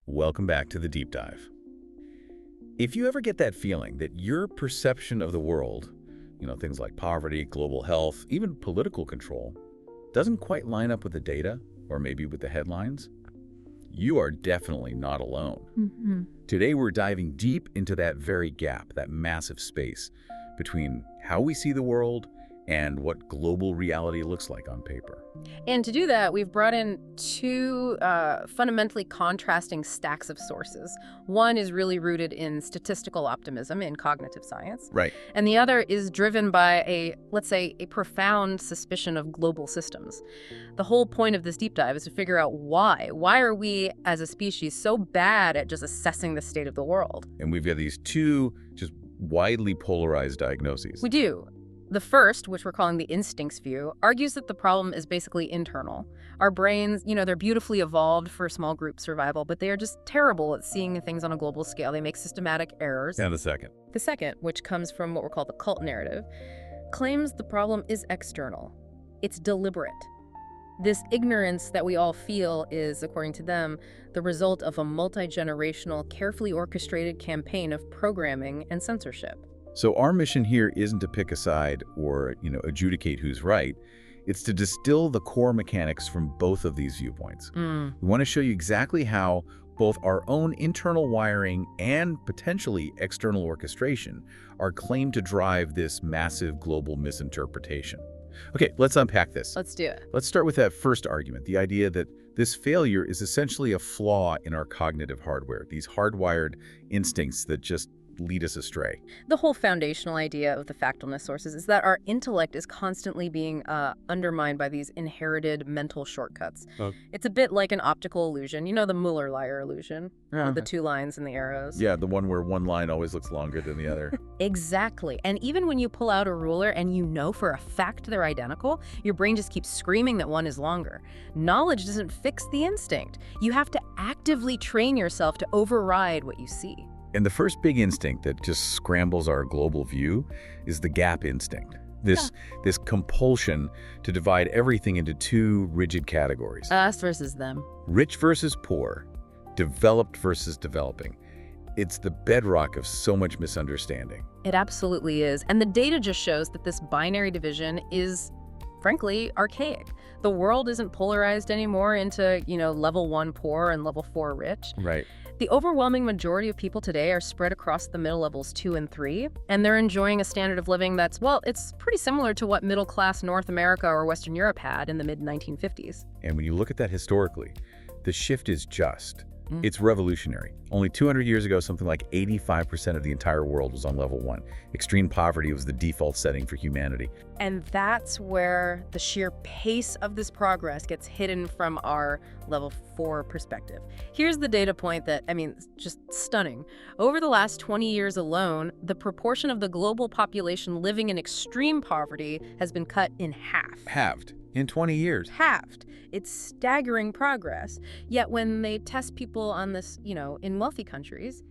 welcome back to the deep dive. If you ever get that feeling that your perception of the world, things like poverty, global health, even political control, doesn't quite line up with the data, or maybe with the headlines, you are definitely not alone. Today, we're diving deep into that very gap, that massive space between how we see the world and what global reality looks like on paper. And to do that, we've brought in two fundamentally contrasting stacks of sources. One is really rooted in statistical optimism in cognitive science. Right. And the other is driven by let's say, a profound suspicion of global systems. The whole point of this deep dive is to figure out why. Why are we, as a species, so bad at just assessing the state of the world? And we've got these two just widely polarized diagnoses. We do. The first, which we're calling the instincts view, argues that the problem is basically internal. Our brains, they're beautifully evolved for small group survival, but they are just terrible at seeing things on a global scale. They make systematic errors. And the second. The second, which comes from what we're called the cult narrative, claims the problem is external. It's deliberate. This ignorance that we all feel is, according to them, the result of a multi-generational, carefully orchestrated campaign of programming and censorship. So our mission here isn't to pick a side or, adjudicate who's right. It's to distill the core mechanics from both of these viewpoints. We want to show you exactly how both our own internal wiring and potentially external orchestration are claimed to drive this massive global misinterpretation. Okay, let's unpack this. Let's do it. Let's start with that first argument, the idea that this failure is essentially a flaw in our cognitive hardware, these hardwired instincts that just lead us astray. The whole foundational idea of the factfulness sources is that our intellect is constantly being undermined by these inherited mental shortcuts. It's a bit like an optical illusion. The Mueller-Lyer illusion, with the two lines and the arrows. Yeah, the one where one line always looks longer than the other. Exactly. And even when you pull out a ruler and you know for a fact they're identical, your brain just keeps screaming that one is longer. Knowledge doesn't fix the instinct. You have to actively train yourself to override what you see. And the first big instinct that just scrambles our global view is the gap instinct. This compulsion to divide everything into two rigid categories. Us versus them. Rich versus poor, developed versus developing. It's the bedrock of so much misunderstanding. It absolutely is. And the data just shows that this binary division is, frankly, archaic. The world isn't polarized anymore into, level 1 poor and level 4 rich. Right. The overwhelming majority of people today are spread across the middle levels 2 and 3, and they're enjoying a standard of living that's, it's pretty similar to what middle-class North America or Western Europe had in the mid-1950s. And when you look at that historically, the shift is just. It's revolutionary. Only 200 years ago, something like 85% of the entire world was on level 1. Extreme poverty was the default setting for humanity. And that's where the sheer pace of this progress gets hidden from our level 4 perspective. Here's the data point that, it's just stunning. Over the last 20 years alone, the proportion of the global population living in extreme poverty has been cut in half. Halved. In 20 years. Halved. It's staggering progress. Yet when they test people on this, in wealthy countries,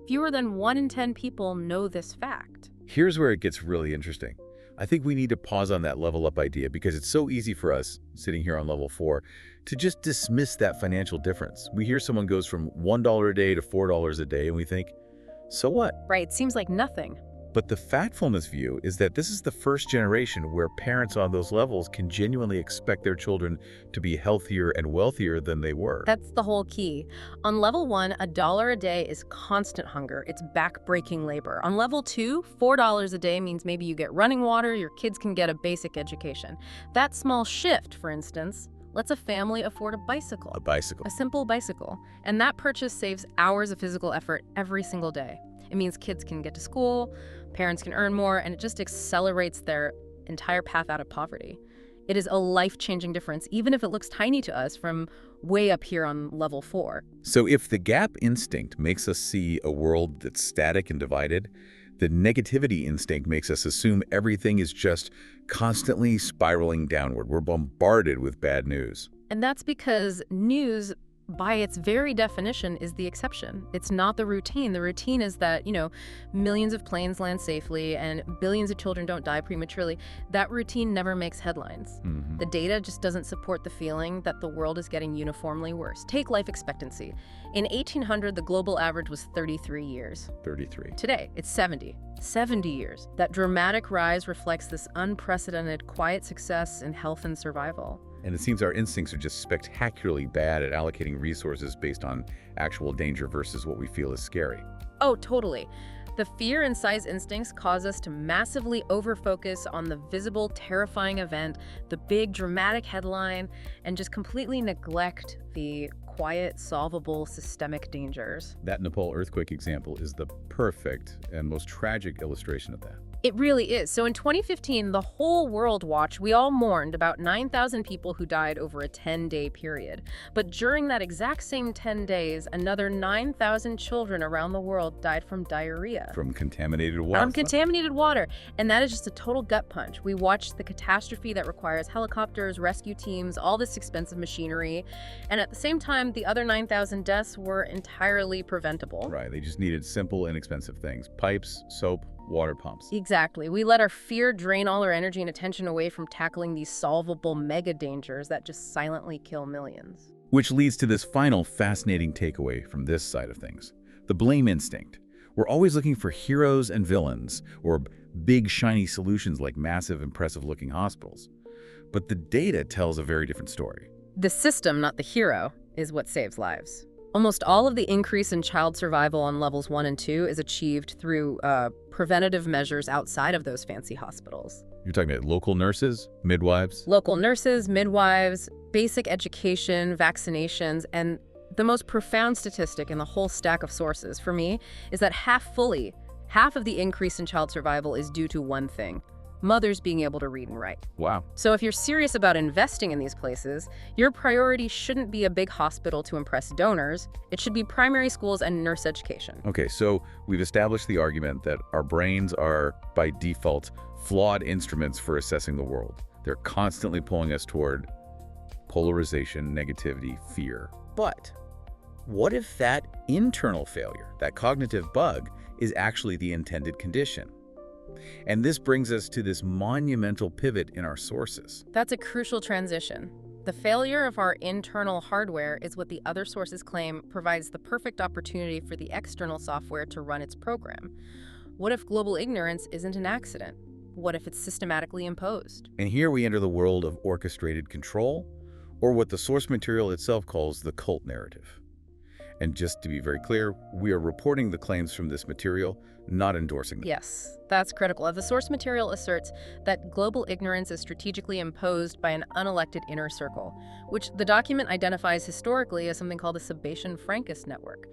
fewer than 1 in 10 people know this fact. Here's where it gets really interesting. I think we need to pause on that level up idea because it's so easy for us, sitting here on level 4, to just dismiss that financial difference. We hear someone goes from $1 a day to $4 a day and we think, so what? Right, it seems like nothing. But the factfulness view is that this is the first generation where parents on those levels can genuinely expect their children to be healthier and wealthier than they were. That's the whole key. On level 1, $1 a day is constant hunger. It's back-breaking labor. On level 2, $4 a day means maybe you get running water, your kids can get a basic education. That small shift, for instance, lets a family afford a bicycle. A bicycle. A simple bicycle. And that purchase saves hours of physical effort every single day. It means kids can get to school, parents can earn more, and it just accelerates their entire path out of poverty. It is a life-changing difference, even if it looks tiny to us from way up here on level 4. So if the gap instinct makes us see a world that's static and divided, the negativity instinct makes us assume everything is just constantly spiraling downward. We're bombarded with bad news. And that's because news by its very definition, is the exception. It's not the routine. The routine is that, millions of planes land safely and billions of children don't die prematurely. That routine never makes headlines. The data just doesn't support the feeling that the world is getting uniformly worse. Take life expectancy. In 1800, the global average was 33 years. 33. Today, it's 70. 70 years. That dramatic rise reflects this unprecedented quiet success in health and survival. And it seems our instincts are just spectacularly bad at allocating resources based on actual danger versus what we feel is scary. Oh, totally. The fear and size instincts cause us to massively overfocus on the visible, terrifying event, the big, dramatic headline, and just completely neglect the quiet, solvable, systemic dangers. That Nepal earthquake example is the perfect and most tragic illustration of that. It really is. So in 2015, the whole world watched. We all mourned about 9,000 people who died over a 10-day period. But during that exact same 10 days, another 9,000 children around the world died from diarrhea. From contaminated water. From contaminated water. And that is just a total gut punch. We watched the catastrophe that requires helicopters, rescue teams, all this expensive machinery. And at the same time, the other 9,000 deaths were entirely preventable. Right. They just needed simple, inexpensive things. Pipes, soap, water pumps. Exactly. We let our fear drain all our energy and attention away from tackling these solvable mega dangers that just silently kill millions. Which leads to this final fascinating takeaway from this side of things. The blame instinct. We're always looking for heroes and villains, or big shiny solutions like massive, impressive-looking hospitals. But the data tells a very different story. The system, not the hero, is what saves lives. Almost all of the increase in child survival on levels 1 and 2 is achieved through preventative measures outside of those fancy hospitals. You're talking about local nurses, midwives? Local nurses, midwives, basic education, vaccinations, and the most profound statistic in the whole stack of sources for me is that half of the increase in child survival is due to one thing: mothers being able to read and write. Wow. So if you're serious about investing in these places, your priority shouldn't be a big hospital to impress donors. It should be primary schools and nurse education. Okay, so we've established the argument that our brains are, by default, flawed instruments for assessing the world. They're constantly pulling us toward polarization, negativity, fear. But what if that internal failure, that cognitive bug, is actually the intended condition? And this brings us to this monumental pivot in our sources. That's a crucial transition. The failure of our internal hardware is what the other sources claim provides the perfect opportunity for the external software to run its program. What if global ignorance isn't an accident? What if it's systematically imposed? And here we enter the world of orchestrated control, or what the source material itself calls the cult narrative. And just to be very clear, we are reporting the claims from this material, not endorsing them. Yes, that's critical. The source material asserts that global ignorance is strategically imposed by an unelected inner circle, which the document identifies historically as something called the Sebastian-Francus network.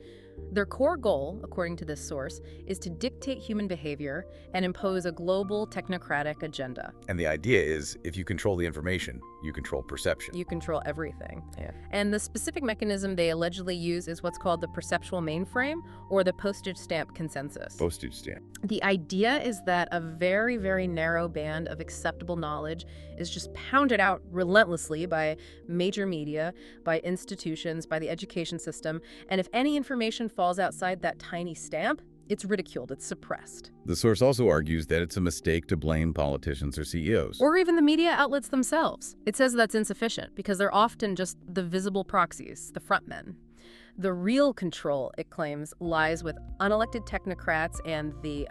Their core goal, according to this source, is to dictate human behavior and impose a global technocratic agenda. And the idea is, if you control the information, you control perception. You control everything. Yeah. And the specific mechanism they allegedly use is what's called the perceptual mainframe, or the postage stamp consensus. Postage stamp. The idea is that a very, very narrow band of acceptable knowledge is just pounded out relentlessly by major media, by institutions, by the education system, and if any information falls outside that tiny stamp, it's ridiculed, it's suppressed. The source also argues that it's a mistake to blame politicians or CEOs. Or even the media outlets themselves. It says that's insufficient because they're often just the visible proxies, the frontmen. The real control, it claims, lies with unelected technocrats and the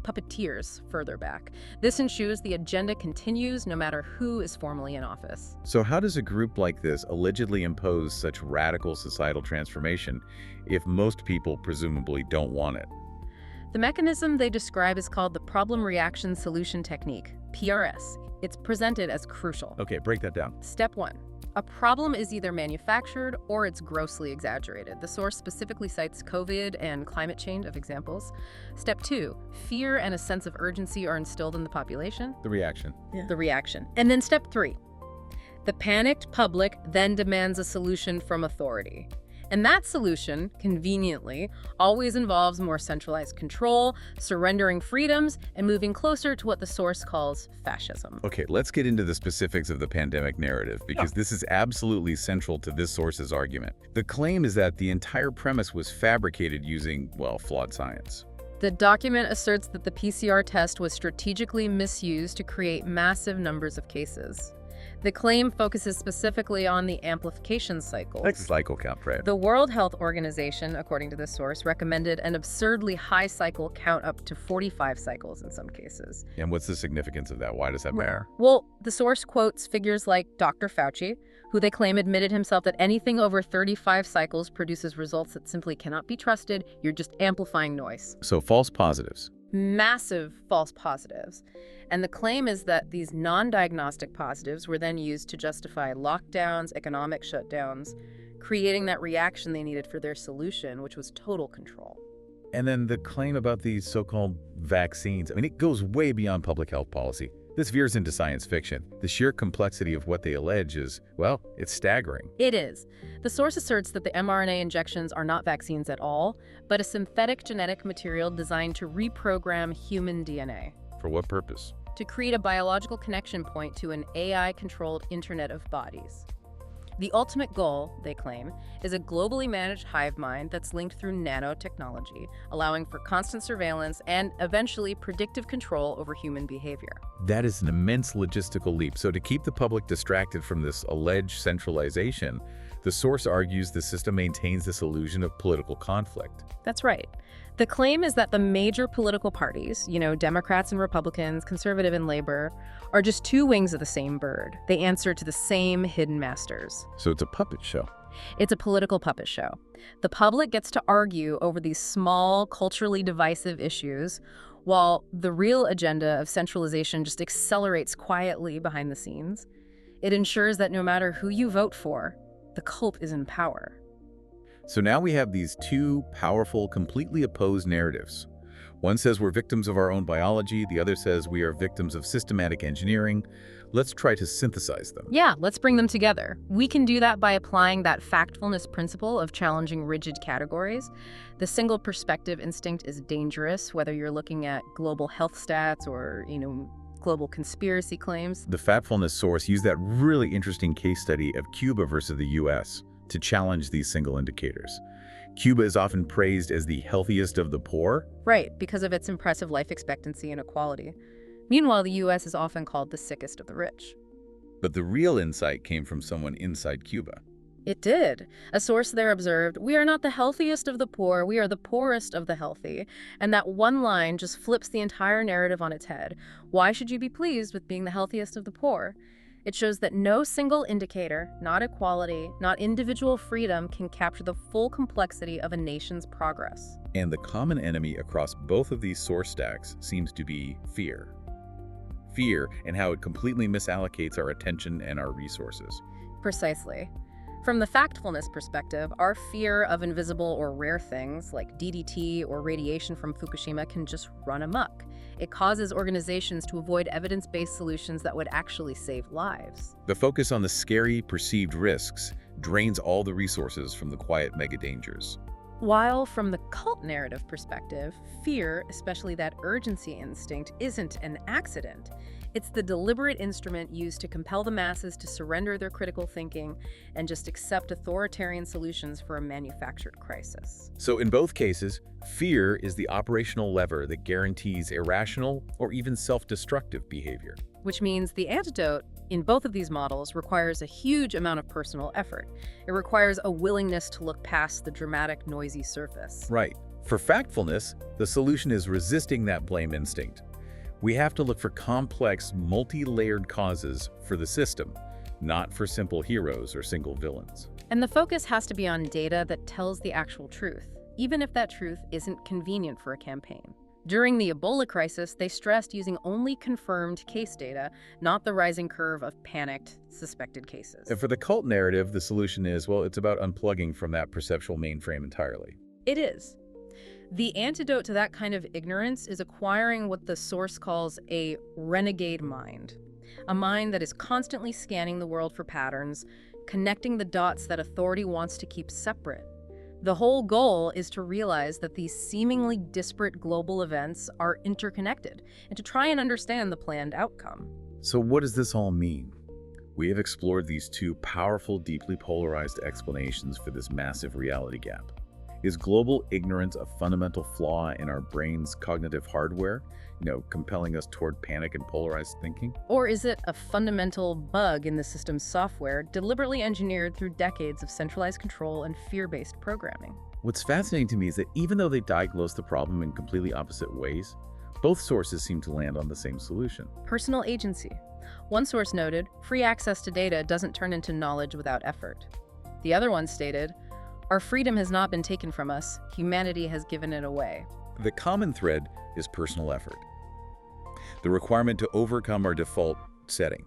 puppeteers further back. This ensures the agenda continues no matter who is formally in office. So how does a group like this allegedly impose such radical societal transformation if most people presumably don't want it? The mechanism they describe is called the Problem Reaction Solution Technique, PRS. It's presented as crucial. Okay, break that down. Step 1. A problem is either manufactured or it's grossly exaggerated. The source specifically cites COVID and climate change as examples. Step 2, fear and a sense of urgency are instilled in the population. The reaction. The reaction. And then step 3, the panicked public then demands a solution from authority. And that solution, conveniently, always involves more centralized control, surrendering freedoms, and moving closer to what the source calls fascism. Okay, let's get into the specifics of the pandemic narrative, because this is absolutely central to this source's argument. The claim is that the entire premise was fabricated using, well, flawed science. The document asserts that the PCR test was strategically misused to create massive numbers of cases. The claim focuses specifically on the amplification cycle. Like cycle count, right? The World Health Organization, according to this source, recommended an absurdly high cycle count up to 45 cycles in some cases. And what's the significance of that? Why does that matter? Well, the source quotes figures like Dr. Fauci, who they claim admitted himself that anything over 35 cycles produces results that simply cannot be trusted. You're just amplifying noise. So false positives. Massive false positives. And the claim is that these non-diagnostic positives were then used to justify lockdowns, economic shutdowns, creating that reaction they needed for their solution, which was total control. And then the claim about these so-called vaccines, I mean, it goes way beyond public health policy. This veers into science fiction. The sheer complexity of what they allege is, well, it's staggering. It is. The source asserts that the mRNA injections are not vaccines at all, but a synthetic genetic material designed to reprogram human DNA. For what purpose? To create a biological connection point to an AI-controlled Internet of Bodies. The ultimate goal, they claim, is a globally managed hive mind that's linked through nanotechnology, allowing for constant surveillance and, eventually, predictive control over human behavior. That is an immense logistical leap. So to keep the public distracted from this alleged centralization, the source argues the system maintains this illusion of political conflict. That's right. The claim is that the major political parties, Democrats and Republicans, conservative and labor, are just two wings of the same bird. They answer to the same hidden masters. So it's a puppet show. It's a political puppet show. The public gets to argue over these small, culturally divisive issues, while the real agenda of centralization just accelerates quietly behind the scenes. It ensures that no matter who you vote for, the cult is in power. So now we have these two powerful, completely opposed narratives. One says we're victims of our own biology, the other says we are victims of systematic engineering. Let's try to synthesize them. Yeah, let's bring them together. We can do that by applying that factfulness principle of challenging rigid categories. The single perspective instinct is dangerous, whether you're looking at global health stats or, global conspiracy claims. The Factfulness source used that really interesting case study of Cuba versus the US to challenge these single indicators. Cuba is often praised as the healthiest of the poor. Right, because of its impressive life expectancy and equality. Meanwhile, the US is often called the sickest of the rich. But the real insight came from someone inside Cuba. It did. A source there observed, "We are not the healthiest of the poor, we are the poorest of the healthy." And that one line just flips the entire narrative on its head. Why should you be pleased with being the healthiest of the poor? It shows that no single indicator, not equality, not individual freedom, can capture the full complexity of a nation's progress. And the common enemy across both of these source stacks seems to be fear. Fear and how it completely misallocates our attention and our resources. Precisely. From the factfulness perspective, our fear of invisible or rare things like DDT or radiation from Fukushima can just run amok. It causes organizations to avoid evidence-based solutions that would actually save lives. The focus on the scary, perceived risks drains all the resources from the quiet mega-dangers. While from the cult narrative perspective, fear, especially that urgency instinct, isn't an accident. It's the deliberate instrument used to compel the masses to surrender their critical thinking and just accept authoritarian solutions for a manufactured crisis. So in both cases, fear is the operational lever that guarantees irrational or even self-destructive behavior. Which means the antidote in both of these models requires a huge amount of personal effort. It requires a willingness to look past the dramatic, noisy surface. Right. For factfulness, the solution is resisting that blame instinct. We have to look for complex, multi-layered causes for the system, not for simple heroes or single villains. And the focus has to be on data that tells the actual truth, even if that truth isn't convenient for a campaign. During the Ebola crisis, they stressed using only confirmed case data, not the rising curve of panicked, suspected cases. And for the cult narrative, the solution is, well, it's about unplugging from that perceptual mainframe entirely. It is. The antidote to that kind of ignorance is acquiring what the source calls a renegade mind. A mind that is constantly scanning the world for patterns, connecting the dots that authority wants to keep separate. The whole goal is to realize that these seemingly disparate global events are interconnected and to try and understand the planned outcome. So what does this all mean? We have explored these two powerful, deeply polarized explanations for this massive reality gap. Is global ignorance a fundamental flaw in our brain's cognitive hardware, compelling us toward panic and polarized thinking? Or is it a fundamental bug in the system's software, deliberately engineered through decades of centralized control and fear-based programming? What's fascinating to me is that even though they diagnose the problem in completely opposite ways, both sources seem to land on the same solution. Personal agency. One source noted, free access to data doesn't turn into knowledge without effort. The other one stated, our freedom has not been taken from us, humanity has given it away. The common thread is personal effort. The requirement to overcome our default setting,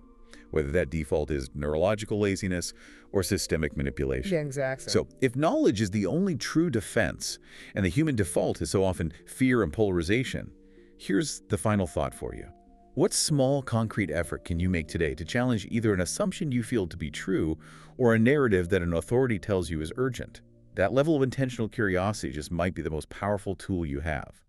whether that default is neurological laziness or systemic manipulation. Yeah, exactly. So if knowledge is the only true defense, and the human default is so often fear and polarization, here's the final thought for you. What small, concrete effort can you make today to challenge either an assumption you feel to be true or a narrative that an authority tells you is urgent? That level of intentional curiosity just might be the most powerful tool you have.